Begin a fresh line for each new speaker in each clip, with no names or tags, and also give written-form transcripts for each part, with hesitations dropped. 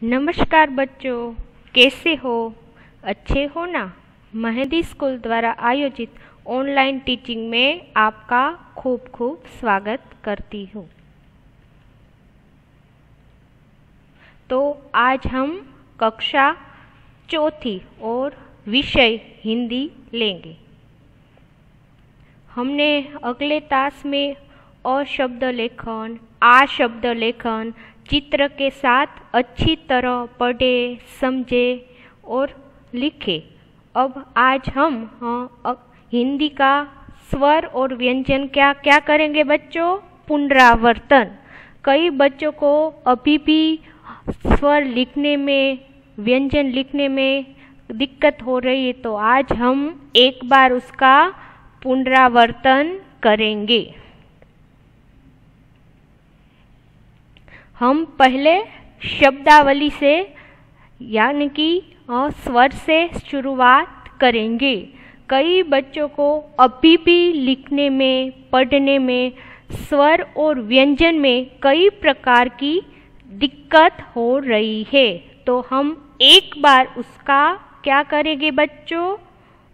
नमस्कार बच्चों, कैसे हो? अच्छे हो ना? मेहंदी स्कूल द्वारा आयोजित ऑनलाइन टीचिंग में आपका खूब खूब स्वागत करती हूँ। तो आज हम कक्षा चौथी और विषय हिंदी लेंगे। हमने अगले तास में अ शब्द लेखन, आ शब्द लेखन चित्र के साथ अच्छी तरह पढ़े, समझे और लिखे। अब आज हम हिंदी का स्वर और व्यंजन क्या क्या करेंगे बच्चों? पुनरावर्तन। कई बच्चों को अभी भी स्वर लिखने में, व्यंजन लिखने में दिक्कत हो रही है, तो आज हम एक बार उसका पुनरावर्तन करेंगे। हम पहले शब्दावली से यानी कि स्वर से शुरुआत करेंगे। कई बच्चों को अभी भी लिखने में, पढ़ने में, स्वर और व्यंजन में कई प्रकार की दिक्कत हो रही है, तो हम एक बार उसका क्या करेंगे बच्चों?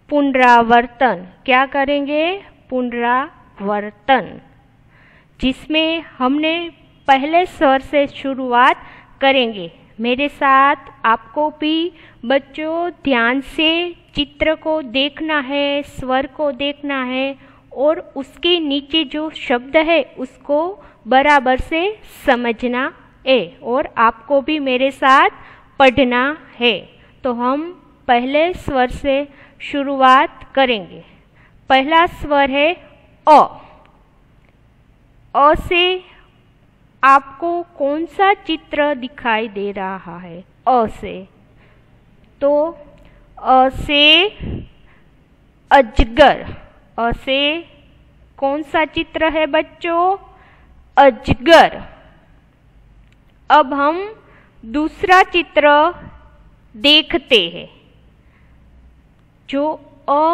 पुनरावर्तन। क्या करेंगे? पुनरावर्तन, जिसमें हमने पहले स्वर से शुरुआत करेंगे। मेरे साथ आपको भी बच्चों ध्यान से चित्र को देखना है, स्वर को देखना है और उसके नीचे जो शब्द है उसको बराबर से समझना है और आपको भी मेरे साथ पढ़ना है। तो हम पहले स्वर से शुरुआत करेंगे। पहला स्वर है अ। अ से आपको कौन सा चित्र दिखाई दे रहा है? अ से तो अ से अजगर। अ से कौन सा चित्र है बच्चों? अजगर। अब हम दूसरा चित्र देखते हैं। जो अ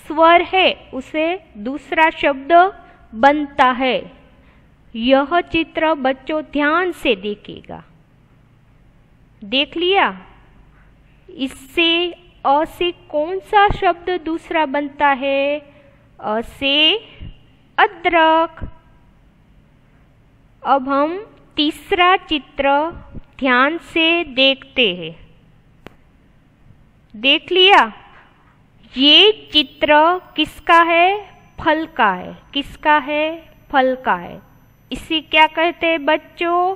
स्वर है उसे दूसरा शब्द बनता है। यह चित्र बच्चों ध्यान से देखेगा। देख लिया? इससे अ से कौन सा शब्द दूसरा बनता है? अ से अदरक। अब हम तीसरा चित्र ध्यान से देखते हैं। देख लिया? ये चित्र किसका है? फल का है। किसका है? फल का है। इसे क्या कहते हैं बच्चों?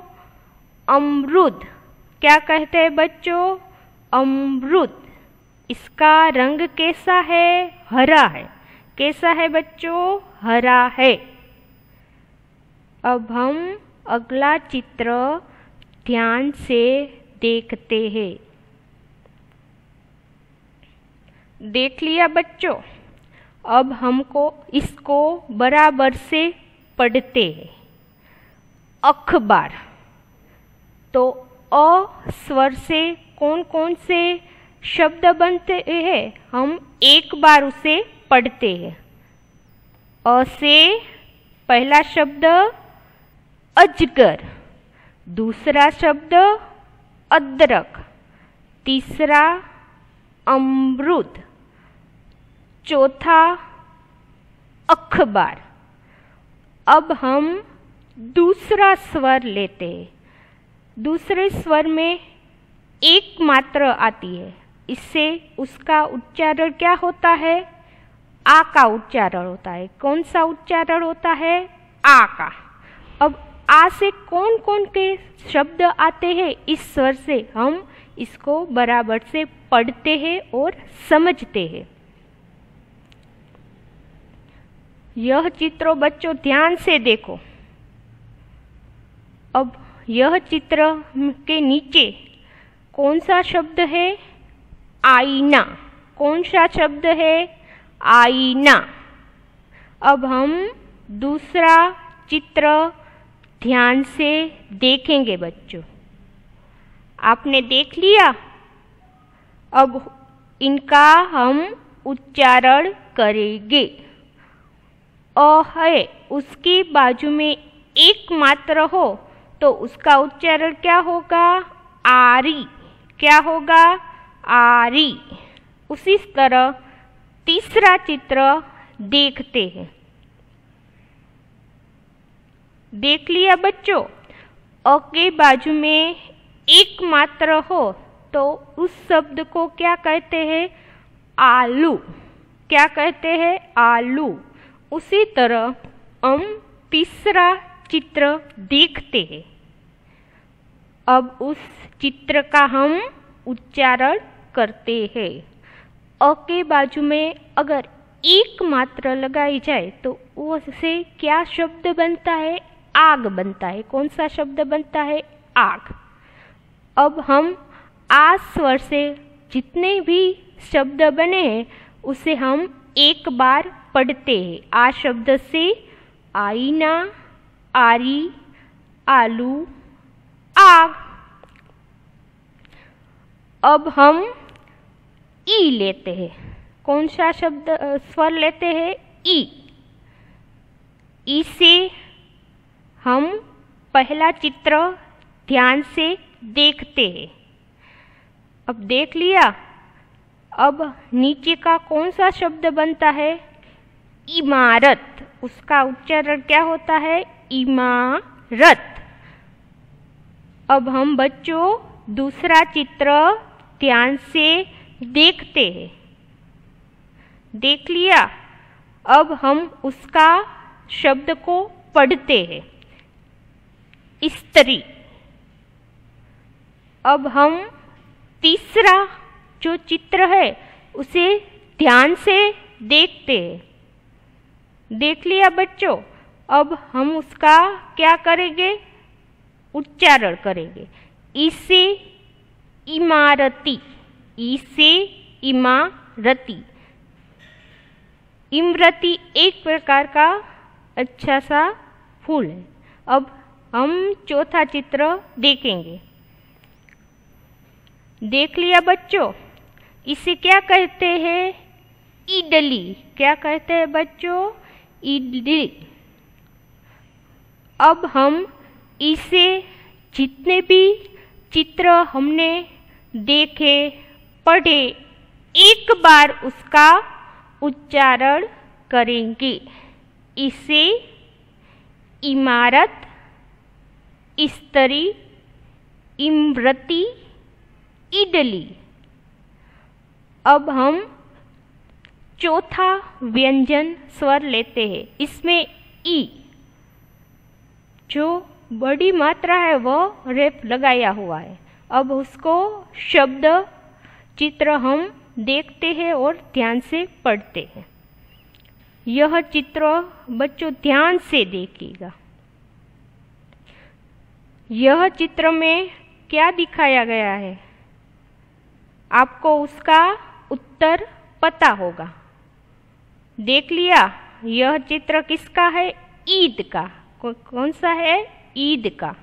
अमरूद। क्या कहते हैं बच्चों? अमरूद। इसका रंग कैसा है? हरा है। कैसा है बच्चों? हरा है। अब हम अगला चित्र ध्यान से देखते हैं। देख लिया बच्चों? अब हमको इसको बराबर से पढ़ते हैं। अखबार। तो अ स्वर से कौन कौन से शब्द बनते हैं? हम एक बार उसे पढ़ते हैं। अ से पहला शब्द अजगर, दूसरा शब्द अदरक, तीसरा अमरूद, चौथा अखबार। अब हम दूसरा स्वर लेते हैं। दूसरे स्वर में एक मात्रा आती है। इससे उसका उच्चारण क्या होता है? आ का उच्चारण होता है। कौन सा उच्चारण होता है? आ का। अब आ से कौन कौन के शब्द आते हैं? इस स्वर से हम इसको बराबर से पढ़ते हैं और समझते हैं। यह चित्र बच्चों ध्यान से देखो। अब यह चित्र के नीचे कौन सा शब्द है? आईना। कौन सा शब्द है? आईना। अब हम दूसरा चित्र ध्यान से देखेंगे बच्चों। आपने देख लिया? अब इनका हम उच्चारण करेंगे। अ है, उसकी बाजू में एक मात्रा हो तो उसका उच्चारण क्या होगा? आ आरी, क्या होगा? आरी। उसी तरह तीसरा चित्र देखते हैं। देख लिया बच्चों? अ के बाजू में एक मात्र हो तो उस शब्द को क्या कहते हैं? आलू। क्या कहते हैं? आलू। उसी तरह हम तीसरा चित्र देखते हैं। अब उस चित्र का हम उच्चारण करते हैं। अ के बाजू में अगर एक मात्रा लगाई जाए तो उससे क्या शब्द बनता है? आग बनता है। कौन सा शब्द बनता है? आग। अब हम आ स्वर से जितने भी शब्द बने हैं उसे हम एक बार पढ़ते हैं। आ शब्द से आईना, आरी, आलू, आग। अब हम ई लेते हैं। कौन सा शब्द स्वर लेते हैं? ई। ई से हम पहला चित्र ध्यान से देखते हैं। अब देख लिया? अब नीचे का कौन सा शब्द बनता है? इमारत। उसका उच्चारण क्या होता है? इमारत। अब हम बच्चों दूसरा चित्र ध्यान से देखते हैं। देख लिया? अब हम उसका शब्द को पढ़ते हैं। स्त्री। अब हम तीसरा जो चित्र है उसे ध्यान से देखते हैं। देख लिया बच्चों? अब हम उसका क्या करेंगे? उच्चारण करेंगे। इसे इमारती। इसे इमारती। इमरती एक प्रकार का अच्छा सा फूल है। अब हम चौथा चित्र देखेंगे। देख लिया बच्चों? इसे क्या कहते हैं? इडली। क्या कहते हैं बच्चों? इडली। अब हम इसे जितने भी चित्र हमने देखे, पढ़े, एक बार उसका उच्चारण करेंगे। इसे इमारत, स्त्री, इमरती, इडली। अब हम चौथा व्यंजन स्वर लेते हैं। इसमें ई जो बड़ी मात्रा है वह रेफ लगाया हुआ है। अब उसको शब्द चित्र हम देखते हैं और ध्यान से पढ़ते हैं। यह चित्र बच्चों ध्यान से देखिएगा। यह चित्र में क्या दिखाया गया है? आपको उसका उत्तर पता होगा। देख लिया? यह चित्र किसका है? ईद का। कौन सा है? ईद का।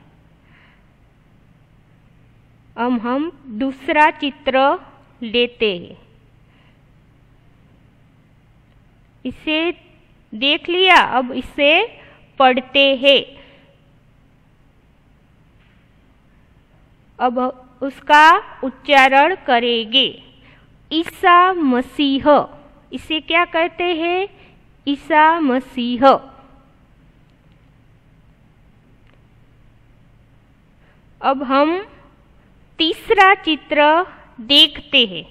अब हम दूसरा चित्र लेते हैं। इसे देख लिया? अब इसे पढ़ते हैं। अब उसका उच्चारण करेंगे। ईसा मसीह। इसे क्या कहते हैं? ईसा मसीह। अब हम तीसरा चित्र देखते हैं।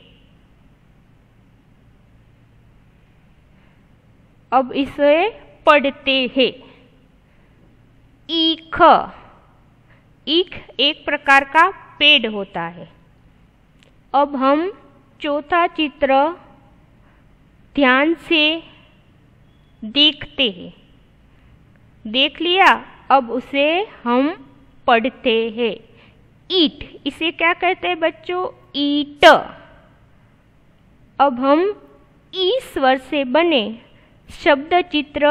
अब इसे पढ़ते हैं। ईख। ईख एक प्रकार का पेड़ होता है। अब हम चौथा चित्र ध्यान से देखते हैं। देख लिया? अब उसे हम पढ़ते हैं। ईट। इसे क्या कहते हैं बच्चों? ईट। अब हम ई स्वर से बने शब्द चित्र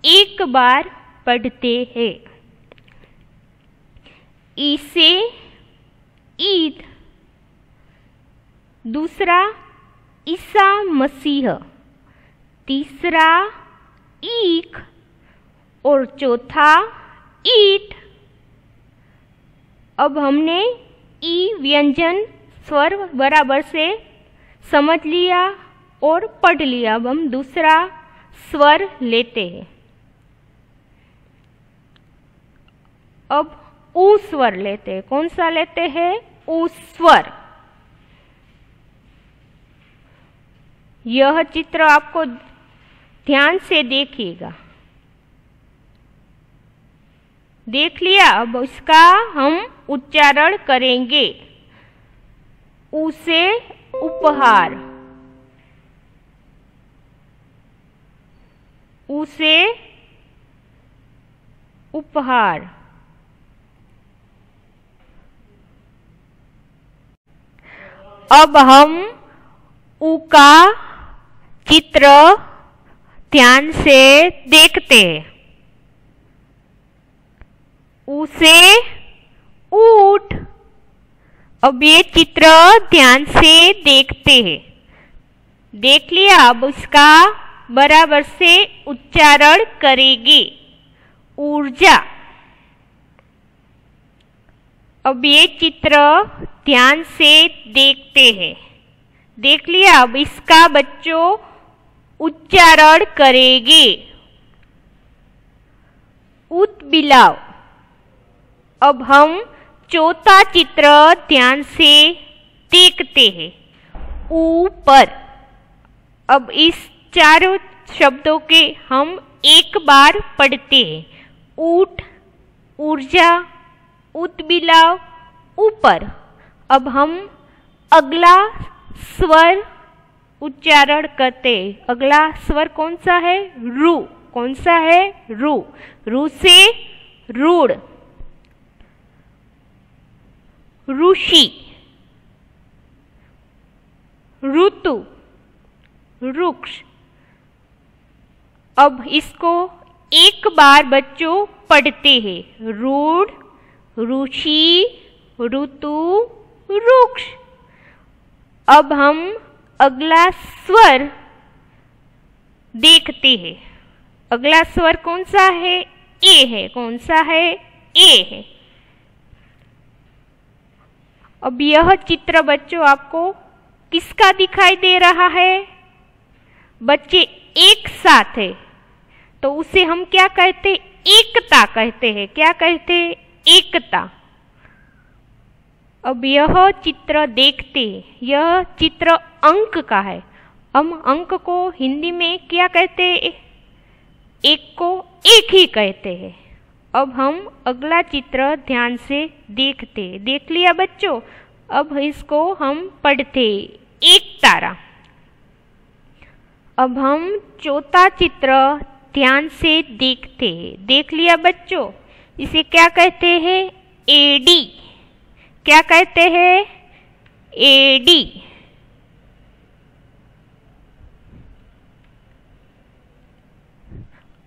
एक बार पढ़ते हैं। इसे ईद। दूसरा ईसा मसीह। तीसरा ईख और चौथा ईट। अब हमने ई व्यंजन स्वर बराबर से समझ लिया और पढ़ लिया। अब हम दूसरा स्वर लेते हैं। अब ऊ स्वर लेते हैं। कौन सा लेते हैं? ऊ स्वर। यह चित्र आपको ध्यान से देखिएगा। देख लिया? अब इसका हम उच्चारण करेंगे। ऊ से उपहार, ऊ से उपहार। अब हम ऊ का चित्र ध्यान से देखते हैं। ऊ से ऊंट। अब ये चित्र ध्यान से देखते हैं। देख लिया? अब इसका बराबर से उच्चारण करेंगे। ऊर्जा। अब ये चित्र ध्यान से देखते हैं। देख लिया? अब इसका बच्चों उच्चारण करेंगे। उत्बिलाव। अब हम चौथा चित्र ध्यान से देखते हैं। ऊपर। अब इस चारों शब्दों के हम एक बार पढ़ते हैं। ऊट, ऊर्जा, उत्बिलाव, ऊपर। अब हम अगला स्वर उच्चारण करते। अगला स्वर कौन सा है? रू। कौन सा है? रू। रू से रूढ़, ऋषि, ऋतु, वृक्ष। अब इसको एक बार बच्चों पढ़ते हैं। रूढ़, ऋषि, ऋतु, वृक्ष। अब हम अगला स्वर देखते हैं। अगला स्वर कौन सा है? ए है। कौन सा है? ए है। अब यह चित्र बच्चों आपको किसका दिखाई दे रहा है? बच्चे एक साथ है तो उसे हम क्या कहते? एकता कहते हैं। क्या कहते? एकता। अब यह चित्र देखते हैं। यह चित्र अंक का है। हम अंक को हिंदी में क्या कहते हैं? एक को एक ही कहते हैं। अब हम अगला चित्र ध्यान से देखते। देख लिया बच्चों? अब इसको हम पढ़ते। एक तारा। अब हम चौथा चित्र ध्यान से देखते। देख लिया बच्चों? इसे क्या कहते हैं? एडी। क्या कहते हैं? एडी।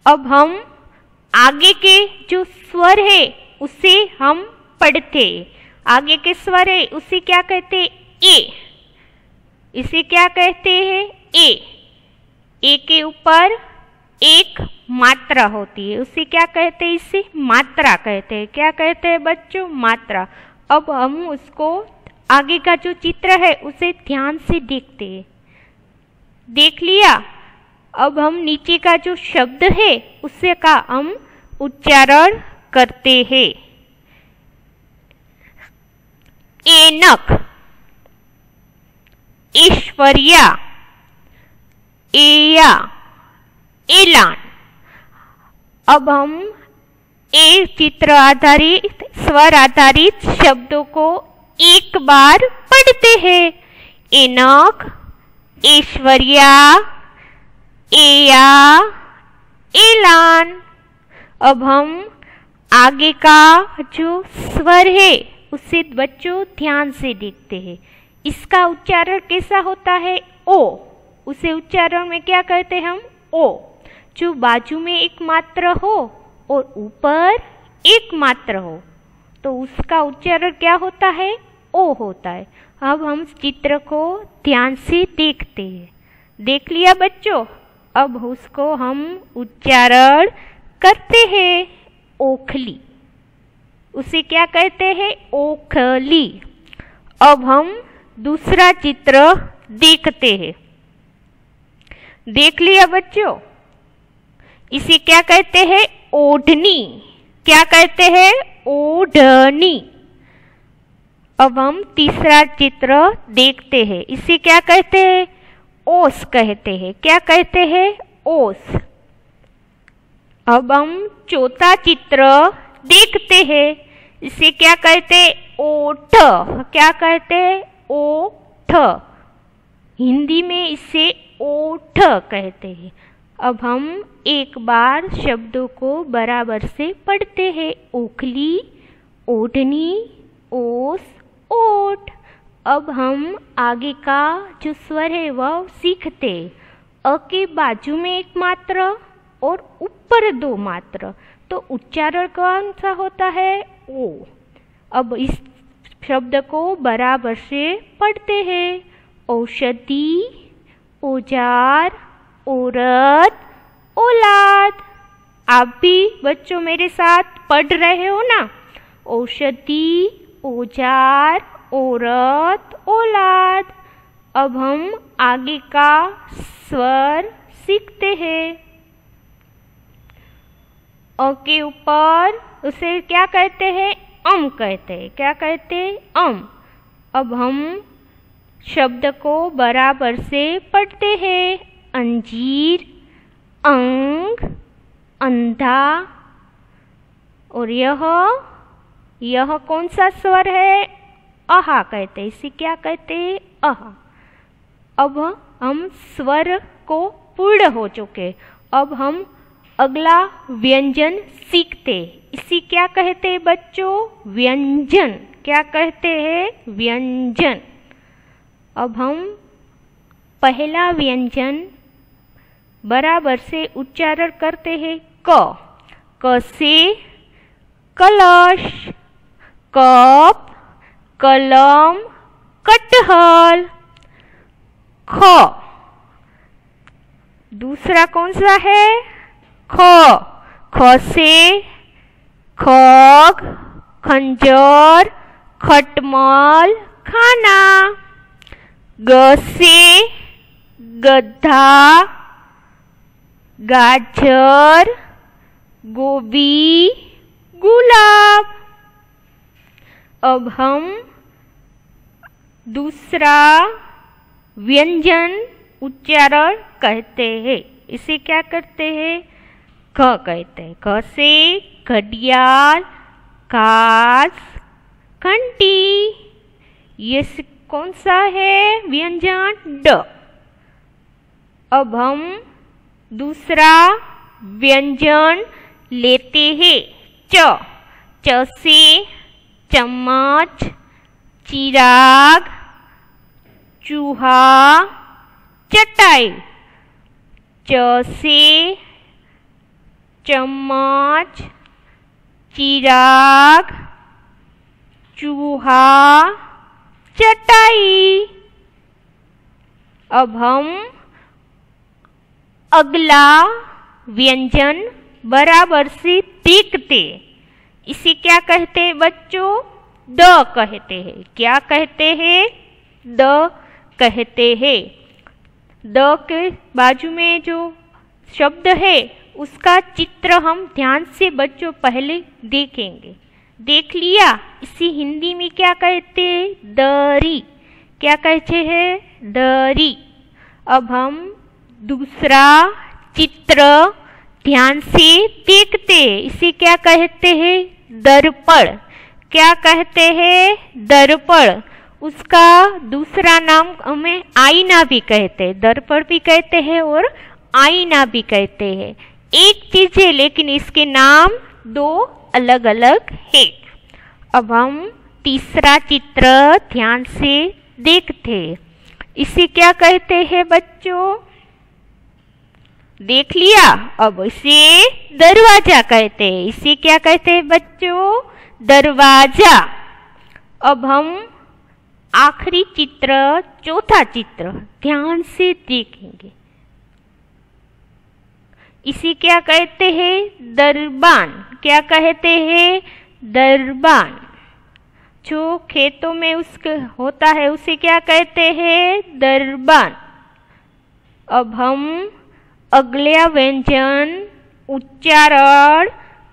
अब हम आगे के जो स्वर है उसे हम पढ़ते। आगे के स्वर है उसे क्या कहते? ए। इसे क्या कहते हैं? ए। ए के ऊपर एक मात्रा होती है, उसे क्या कहते हैं? इसे मात्रा कहते हैं। क्या कहते हैं बच्चों? मात्रा। अब हम उसको आगे का जो चित्र है उसे ध्यान से देखते हैं। देख लिया? अब हम नीचे का जो शब्द है उससे का हम उच्चारण करते हैं। एनक, ऐश्वर्या, एया, एलान। अब हम ए चित्र आधारित स्वर आधारित शब्दों को एक बार पढ़ते हैं। एनक, ऐश्वर्या, एया, एलान। अब हम आगे का जो स्वर है उसे बच्चों ध्यान से देखते हैं। इसका उच्चारण कैसा होता है? ओ। उसे उच्चारण में क्या कहते हैं हम? ओ। जो बाजू में एक मात्रा हो और ऊपर एक मात्रा हो तो उसका उच्चारण क्या होता है? ओ होता है। अब हम चित्र को ध्यान से देखते हैं। देख लिया बच्चों? अब उसको हम उच्चारण करते हैं। ओखली। उसे क्या कहते हैं? ओखली। अब हम दूसरा चित्र देखते हैं। देख लिया बच्चों? इसे क्या कहते हैं? ओढ़नी। क्या कहते हैं? ओढ़नी। अब हम तीसरा चित्र देखते हैं। इसे क्या कहते हैं? ओस कहते हैं। क्या कहते हैं? ओस। अब हम चौथा चित्र देखते हैं। इसे क्या कहते हैं? ओठ। क्या कहते हैं? ओठ। हिंदी में इसे ओठ कहते हैं। अब हम एक बार शब्दों को बराबर से पढ़ते हैं। ओखली, ओढ़नी, ओस, ओठ। अब हम आगे का जो स्वर है वह सीखते। अ के बाजू में एक मात्रा और ऊपर दो मात्रा, तो उच्चारण कौन सा होता है? ओ। अब इस शब्द को बराबर से पढ़ते हैं। औषधि, औजार, औरत, औलाद। आप भी बच्चों मेरे साथ पढ़ रहे हो ना? औषधि, औजार, औरत, औलाद। अब हम आगे का स्वर सीखते हैं। अ के ऊपर उसे क्या कहते हैं? अम कहते हैं। क्या कहते हैं? अम। अब हम शब्द को बराबर से पढ़ते हैं। अंजीर, अंग, अंधा। और यह कौन सा स्वर है? अहा कहते हैं। इसे क्या कहते हैं? अहा। अब हम स्वर को पूर्ण हो चुके। अब हम अगला व्यंजन सीखते। इसे क्या कहते हैं बच्चों? व्यंजन। क्या कहते हैं? व्यंजन। अब हम पहला व्यंजन बराबर से उच्चारण करते हैं। क से कलश, कप, कलम, कटहल। ख। दूसरा कौन सा है? ख से खग, खंजर, खटमल, खाना। ग से गधा, गाजर, गोभी, गुलाब। अब हम दूसरा व्यंजन उच्चारण कहते हैं। इसे क्या करते हैं? ख कहते हैं। ख से घड़ियाल, घास, घंटी। ये कौन सा है व्यंजन? ड। अब हम दूसरा व्यंजन लेते हैं। च से चम्मच, चिराग, चूहा, चटाई। च से चम्मच, चिराग, चूहा, चटाई। अब हम अगला व्यंजन बराबर से देखते। इसे क्या कहते हैं बच्चों? द कहते हैं। क्या कहते हैं? द कहते हैं। द के बाजू में जो शब्द है उसका चित्र हम ध्यान से बच्चों पहले देखेंगे। देख लिया? इसी हिंदी में क्या कहते हैं? दरी। क्या कहते हैं? दरी। अब हम दूसरा चित्र ध्यान से देखते। इसे क्या कहते हैं? दर्पण। क्या कहते हैं? दर्पण। उसका दूसरा नाम हमें आईना भी कहते हैं। दर्पण भी कहते हैं और आईना भी कहते हैं। एक चीज है लेकिन इसके नाम दो अलग अलग है। अब हम तीसरा चित्र ध्यान से देखते। इसे क्या कहते हैं बच्चों? देख लिया? अब इसे दरवाजा कहते हैं। इसे क्या कहते हैं बच्चों? दरवाजा। अब हम आखिरी चित्र, चौथा चित्र ध्यान से देखेंगे। इसे क्या कहते हैं? दरबान। क्या कहते हैं? दरबान। जो खेतों में उसके होता है उसे क्या कहते हैं? दरबान। अब हम अगला व्यंजन उच्चारण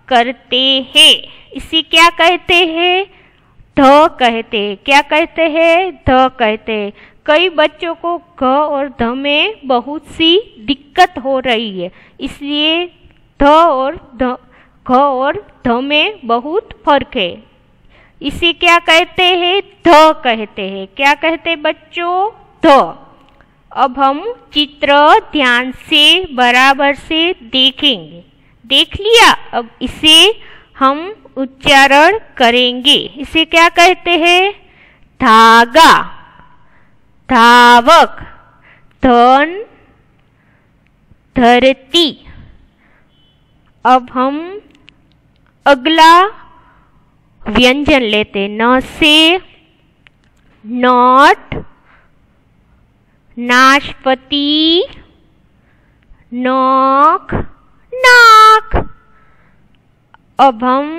करते हैं। इसे क्या कहते हैं? ध कहते हैं। क्या कहते हैं? ध कहते हैं। कई बच्चों को घ और ध में बहुत सी दिक्कत हो रही है, इसलिए घ और ध में बहुत फर्क है। इसे क्या कहते हैं? ध कहते हैं। क्या कहते हैं बच्चों? ध। अब हम चित्र ध्यान से बराबर से देखेंगे। देख लिया? अब इसे हम उच्चारण करेंगे। इसे क्या कहते हैं? धागा, धावक, धन, धरती। अब हम अगला व्यंजन लेते। न से नट, नाशपति, नौक, नाक। अब हम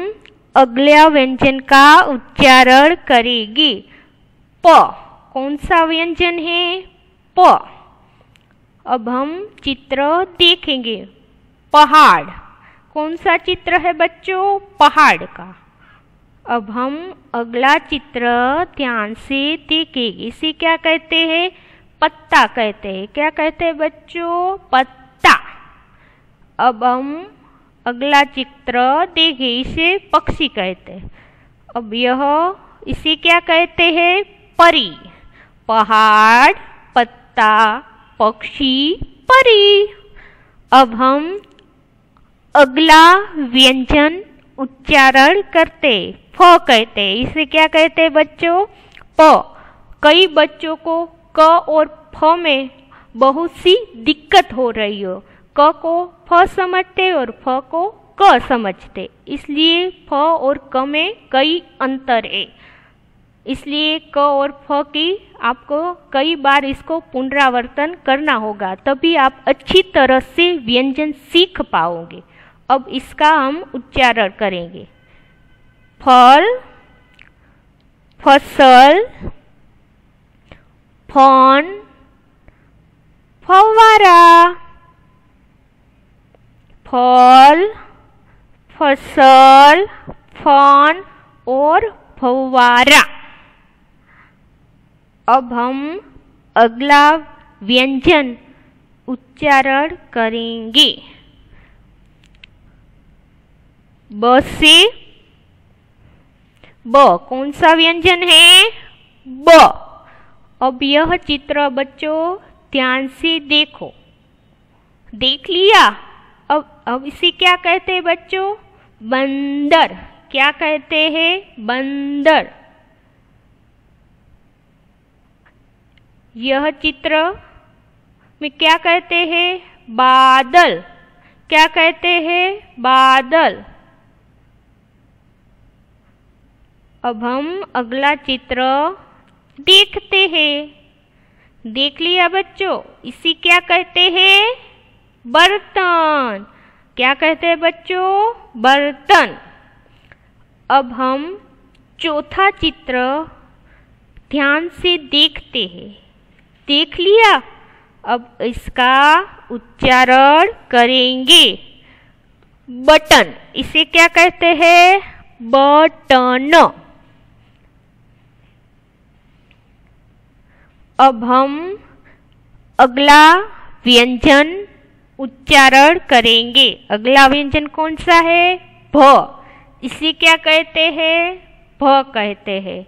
अगला व्यंजन का उच्चारण करेंगे। प। कौन सा व्यंजन है? प। अब हम चित्र देखेंगे। पहाड़। कौन सा चित्र है बच्चों? पहाड़ का। अब हम अगला चित्र ध्यान से देखेंगे। इसे क्या कहते हैं? पत्ता कहते हैं। क्या कहते हैं बच्चों? पत्ता। अब हम अगला चित्र देखें। इसे पक्षी कहते हैं। अब इसे क्या कहते हैं? परी। पहाड़, पत्ता, पक्षी, परी। अब हम अगला व्यंजन उच्चारण करते। फ कहते हैं। इसे क्या कहते हैं बच्चों? प। कई बच्चों को क और फ में बहुत सी दिक्कत हो रही हो। क को फ समझते और फ को क समझते, इसलिए फ और क में कई अंतर है। इसलिए क और फ की आपको कई बार इसको पुनरावर्तन करना होगा, तभी आप अच्छी तरह से व्यंजन सीख पाओगे। अब इसका हम उच्चारण करेंगे। फल, फसल, फोन, फव्वारा। फल, फसल, फोन और फव्वारा। अब हम अगला व्यंजन उच्चारण करेंगे। ब से ब। कौन सा व्यंजन है? ब। अब यह चित्र बच्चों ध्यान से देखो। देख लिया? अब इसे क्या कहते हैं बच्चों? बंदर। क्या कहते हैं? बंदर। यह चित्र में क्या कहते हैं? बादल। क्या कहते हैं? बादल। अब हम अगला चित्र देखते हैं। देख लिया बच्चों? इसे क्या कहते हैं? बर्तन। क्या कहते हैं बच्चों? बर्तन। अब हम चौथा चित्र ध्यान से देखते हैं। देख लिया? अब इसका उच्चारण करेंगे। बटन। इसे क्या कहते हैं? बटन। अब हम अगला व्यंजन उच्चारण करेंगे। अगला व्यंजन कौन सा है? भ। इसे क्या कहते हैं? भ कहते हैं।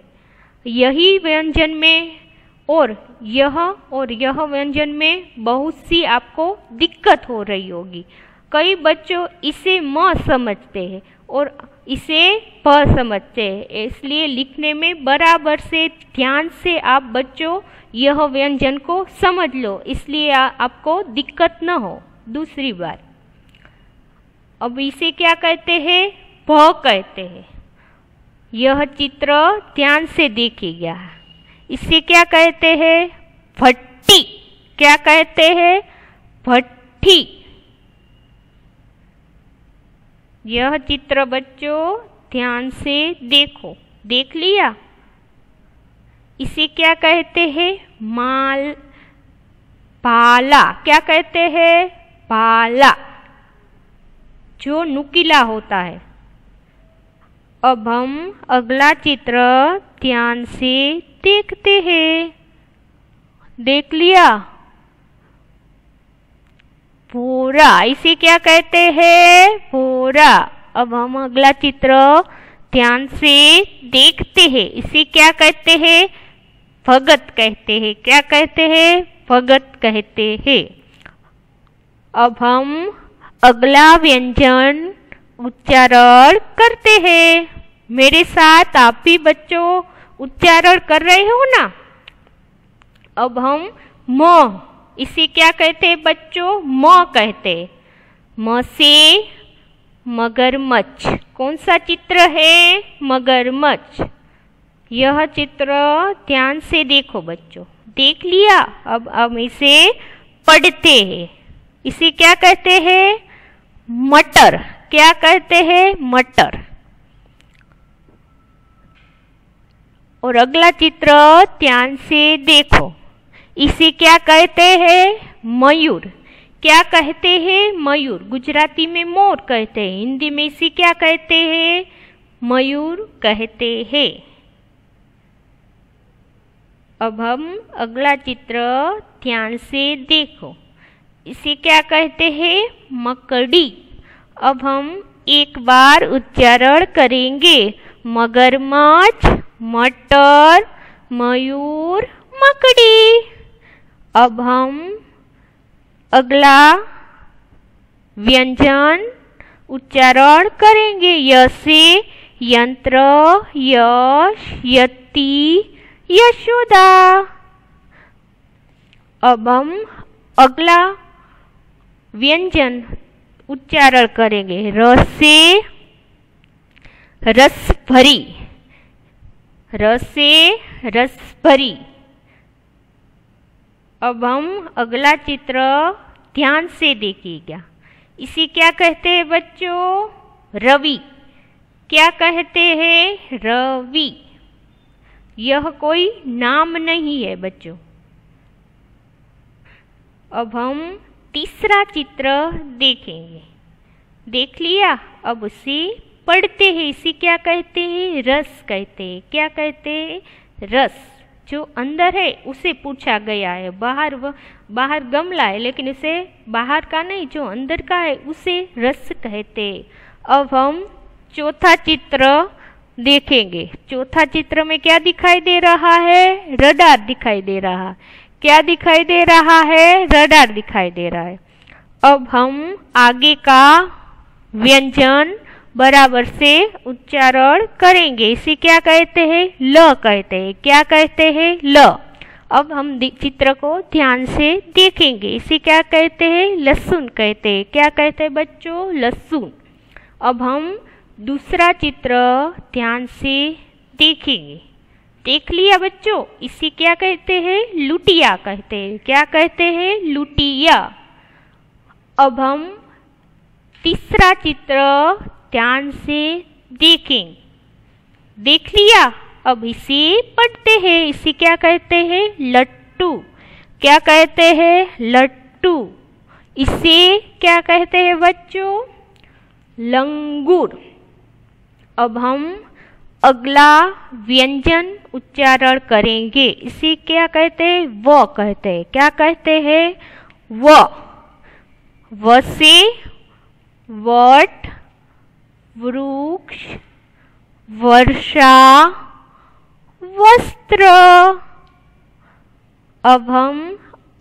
यही व्यंजन में और यह व्यंजन में बहुत सी आपको दिक्कत हो रही होगी। कई बच्चों इसे म समझते हैं और इसे भ समझते हैं, इसलिए लिखने में बराबर से ध्यान से आप बच्चों यह व्यंजन को समझ लो, इसलिए आपको दिक्कत न हो दूसरी बार। अब इसे क्या कहते हैं? भ कहते हैं। यह चित्र ध्यान से देखिएगा। इसे क्या कहते हैं? भट्टी। क्या कहते हैं? भट्टी। यह चित्र बच्चों ध्यान से देखो। देख लिया? इसे क्या कहते हैं? माल भाला। क्या कहते हैं? भाला, जो नुकीला होता है। अब हम अगला चित्र ध्यान से देखते हैं। देख लिया? भौरा, इसे क्या कहते हैं? भौरा। अब हम अगला चित्र ध्यान से देखते हैं। इसे क्या कहते हैं? भगत कहते हैं। क्या कहते हैं? भगत कहते हैं। अब हम अगला व्यंजन उच्चारण करते हैं। मेरे साथ आप भी बच्चों उच्चारण कर रहे हो ना? अब हम म, इसे क्या कहते हैं बच्चों? म कहते हैं। म से मगरमच्छ। कौन सा चित्र है? मगरमच्छ। यह चित्र ध्यान से देखो बच्चों। देख लिया? अब हम इसे पढ़ते हैं। इसे क्या कहते हैं? मटर। क्या कहते हैं? मटर। और अगला चित्र ध्यान से देखो। इसे क्या कहते हैं? मयूर। क्या कहते हैं? मयूर। गुजराती में मोर कहते हैं, हिंदी में इसे क्या कहते हैं? मयूर कहते हैं। अब हम अगला चित्र ध्यान से देखो। इसे क्या कहते हैं? मकड़ी। अब हम एक बार उच्चारण करेंगे। मगरमच्छ, मटर, मयूर, मकड़ी। अब हम अगला व्यंजन उच्चारण करेंगे। य से यंत्र, यश, यति, यशोदा। अब हम अगला व्यंजन उच्चारण करेंगे। र से रस भरी। र से रस भरी। अब हम अगला चित्र ध्यान से देखिएगा। इसे क्या कहते हैं बच्चों? रवि। क्या कहते हैं? रवि। यह कोई नाम नहीं है बच्चों। अब हम तीसरा चित्र देखेंगे। देख लिया? अब उसे पढ़ते हैं। इसे क्या कहते हैं? रस कहते हैं। क्या कहते हैं? रस। जो अंदर है उसे पूछा गया है। बाहर गमला है, लेकिन उसे बाहर का नहीं, जो अंदर का है उसे रस कहते हैं। अब हम चौथा चित्र देखेंगे। चौथा चित्र में क्या दिखाई दे रहा है? रडार दिखाई दे रहा। क्या दिखाई दे रहा है? रडार दिखाई दे रहा है। अब हम आगे का व्यंजन बराबर से उच्चारण करेंगे। इसे क्या कहते हैं? ल कहते हैं। क्या कहते हैं? ल। अब हम चित्र को ध्यान से देखेंगे। इसे क्या कहते हैं? लहसुन कहते हैं। क्या कहते हैं बच्चों? लहसुन। अब हम दूसरा चित्र ध्यान से देखेंगे। देख लिया बच्चों? इसे क्या कहते हैं? लुटिया कहते हैं। क्या कहते हैं? लुटिया। अब हम तीसरा चित्र ध्यान से देखें। देख लिया? अब इसे पढ़ते हैं। इसे क्या कहते हैं? लट्टू। क्या कहते हैं? लट्टू। इसे क्या कहते हैं बच्चों? लंगूर। अब हम अगला व्यंजन उच्चारण करेंगे। इसे क्या कहते हैं? व कहते हैं। क्या कहते हैं? व। व से वट, वृक्ष, वर्षा, वस्त्र। अब हम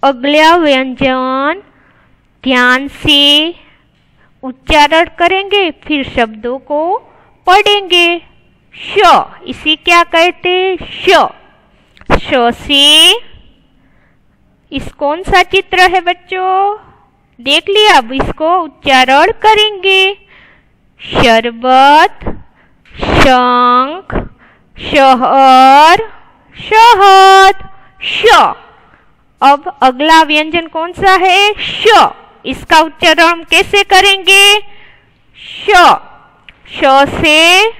अगला व्यंजन ध्यान से उच्चारण करेंगे, फिर शब्दों को पढ़ेंगे। श। इसे क्या कहते हैं? श। श से इस कौन सा चित्र है बच्चों? देख लिया? अब इसको उच्चारण करेंगे। शरबत, शंख, शहर, शहद, श। अब अगला व्यंजन कौन सा है? श। इसका उच्चारण हम कैसे करेंगे? श। श से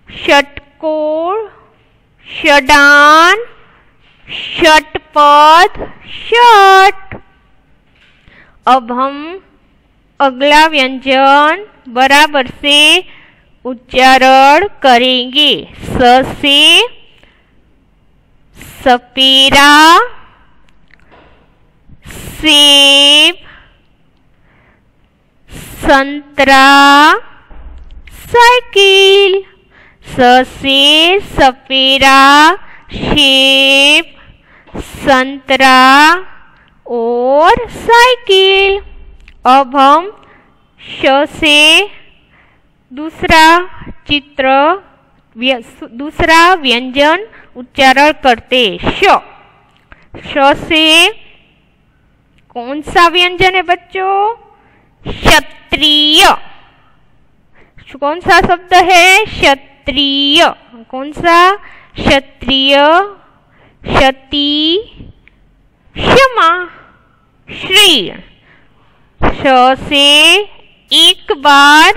षटकोण, षडान, षटपद, षट। अब हम अगला व्यंजन बराबर से उच्चारण करेंगे। स से सपेरा, सेब, संतरा, साइकिल। स से सपेरा, सेब, संतरा और साइकिल। अब हम श से दूसरा व्यंजन उच्चारण करते। श से कौन सा व्यंजन है बच्चों? क्षत्रिय। कौन सा शब्द है? क्षत्रिय। कौन सा? क्षत्रिय, क्षति, क्षमा, श्री। श से एक बार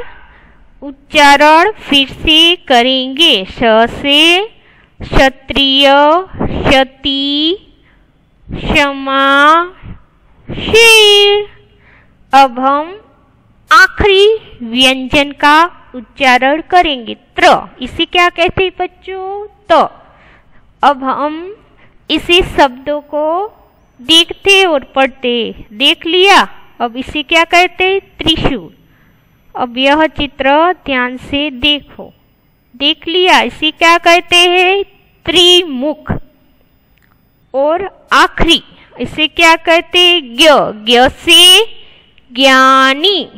उच्चारण फिर से करेंगे। श से क्षत्रिय, क्षति, क्षमा, शीर। अब हम आखिरी व्यंजन का उच्चारण करेंगे। त्र। इसे क्या कहते हैं बच्चों? त। अब हम इसी शब्दों को देखते और पढ़ते। देख लिया? अब इसे क्या कहते हैं? त्रिशूल। अब यह चित्र ध्यान से देखो। देख लिया? इसे क्या कहते हैं? त्रिमुख। और आखिरी इसे क्या कहते हैं? ज्ञ। ज्ञ से ज्ञानी।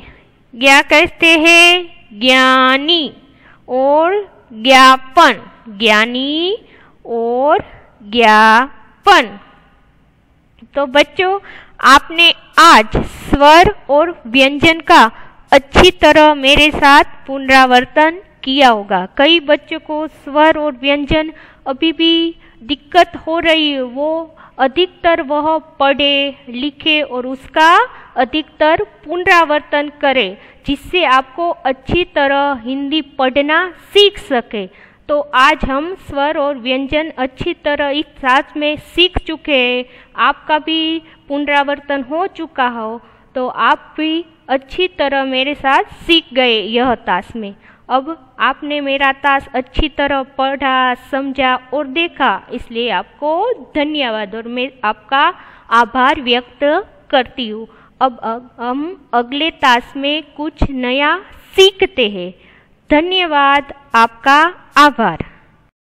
ज्ञा कहते हैं? ज्ञानी। और ज्ञापन। ज्ञानी और ज्ञापन। तो बच्चों, आपने आज स्वर और व्यंजन का अच्छी तरह मेरे साथ पुनरावर्तन किया होगा। कई बच्चों को स्वर और व्यंजन अभी भी दिक्कत हो रही है, वो अधिकतर वह पढ़े लिखे और उसका अधिकतर पुनरावर्तन करे, जिससे आपको अच्छी तरह हिंदी पढ़ना सीख सके। तो आज हम स्वर और व्यंजन अच्छी तरह एक साथ में सीख चुके हैं। आपका भी पुनरावर्तन हो चुका हो, तो आप भी अच्छी तरह मेरे साथ सीख गए यह ताश में। अब आपने मेरा ताश अच्छी तरह पढ़ा, समझा और देखा, इसलिए आपको धन्यवाद और मैं आपका आभार व्यक्त करती हूँ। अब हम अगले ताश में कुछ नया सीखते हैं। धन्यवाद, आपका आभार।